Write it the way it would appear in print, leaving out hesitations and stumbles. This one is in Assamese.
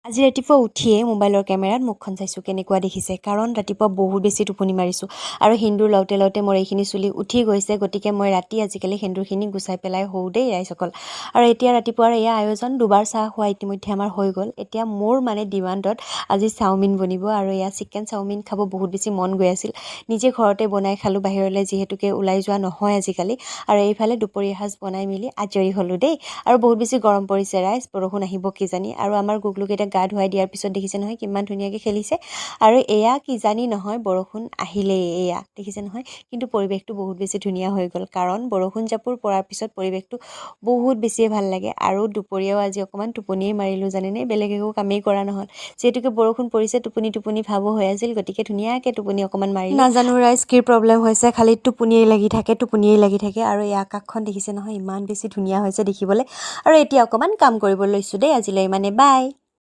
আজি ৰাতিপুৱা উঠিয়ে মোবাইলৰ কেমেৰাত মুখখন চাইছোঁ কেনেকুৱা দেখিছে, কাৰণ ৰাতিপুৱা বহুত বেছি টোপনি মাৰিছোঁ আৰু সেন্দুৰ লাওতে লাওতে মোৰ এইখিনি চুলি উঠি গৈছে। গতিকে মই ৰাতি আজিকালি সেন্দুৰখিনি গুচাই পেলাই হওঁ দেই ৰাইজসকল। আৰু এতিয়া ৰাতিপুৱাৰ এয়া আয়োজন, দুবাৰ চাহ খোৱা ইতিমধ্যে আমাৰ হৈ গ'ল। এতিয়া মোৰ ডিমাণ্ডত আজি চাওমিন বনিব আৰু এয়া চিকেন চাওমিন খাব বহুত বেছি মন গৈ আছিল। নিজে ঘৰতে বনাই খালোঁ, বাহিৰলৈ যিহেতুকে ওলাই যোৱা নহয় আজিকালি। আৰু এইফালে দুপৰীয়া সাজ বনাই মেলি আজৰি হ'লোঁ দেই। আৰু বহুত বেছি গৰম পৰিছে ৰাইজ, বৰষুণ আহিব কিজানি। আৰু আমাৰ গুগলুকেইটা গা ধুৱাই দিয়াৰ পিছত দেখিছে নহয় কিমান ধুনীয়াকৈ খেলিছে। আৰু এয়া কিজানি নহয় বৰষুণ আহিলেই, এয়া দেখিছে নহয়। কিন্তু পৰিৱেশটো বহুত বেছি ধুনীয়া হৈ গ'ল, কাৰণ বৰষুণ জাপুৰ পৰাৰ পিছত পৰিৱেশটো বহুত বেছিয়ে ভাল লাগে। আৰু দুপৰীয়াও আজি অকণমান টোপনিয়েই মাৰিলোঁ জানেনে, বেলেগ একো কামেই কৰা নহ'ল। যিহেতুকে বৰষুণ পৰিছে, টোপনি টোপনি ভাবো হৈ আছিল, গতিকে ধুনীয়াকৈ টোপনি অকণমান মাৰিলোঁ। নাজানো ৰাইজ কি প্ৰব্লেম হৈছে, খালি টোপনিয়েই লাগি থাকে, টোপনিয়েই লাগি থাকে। আৰু এই আকাশখন দেখিছে নহয় ইমান বেছি ধুনীয়া হৈছে দেখিবলৈ। আৰু এতিয়া অকণমান কাম কৰিব লৈছোঁ দেই, আজিলৈ বাই।